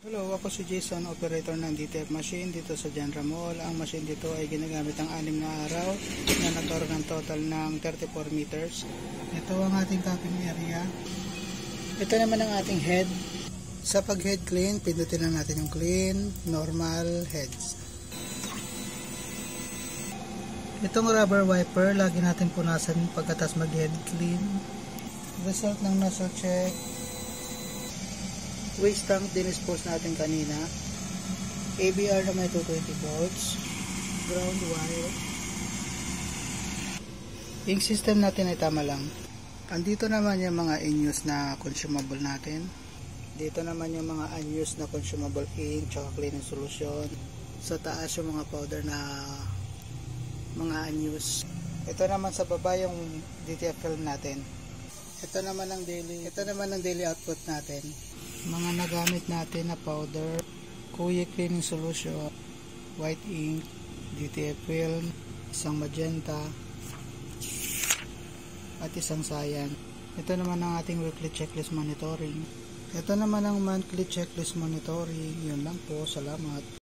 Hello, ako si Jason, operator ng DTF machine dito sa Genre Mall. Ang machine dito ay ginagamit ang 6 na araw na nagkaroon ng total ng 34 meters. Ito ang ating capping area. Ito naman ang ating head. Sa pag head clean, pindutin lang natin yung clean, normal, heads. Itong rubber wiper, lagi natin punasan pagkatas mag head clean. Result ng nozzle check. Waste tank dinispose natin kanina. ABR na may 220 volts. Ground wire. Ink system natin ay tama lang. Andito naman yung mga in-use na consumable natin. Dito naman yung mga unused na consumable ink tsaka cleaning solution. Sa taas yung mga powder na mga unused. Ito naman sa baba yung DTF film natin. Ito naman ang daily output natin. Mga nagamit natin na powder, Kuya cleaning solution, white ink, DTF film, isang magenta, at isang cyan. Ito naman ang ating weekly checklist monitoring. Ito naman ang monthly checklist monitoring. Yun lang po. Salamat.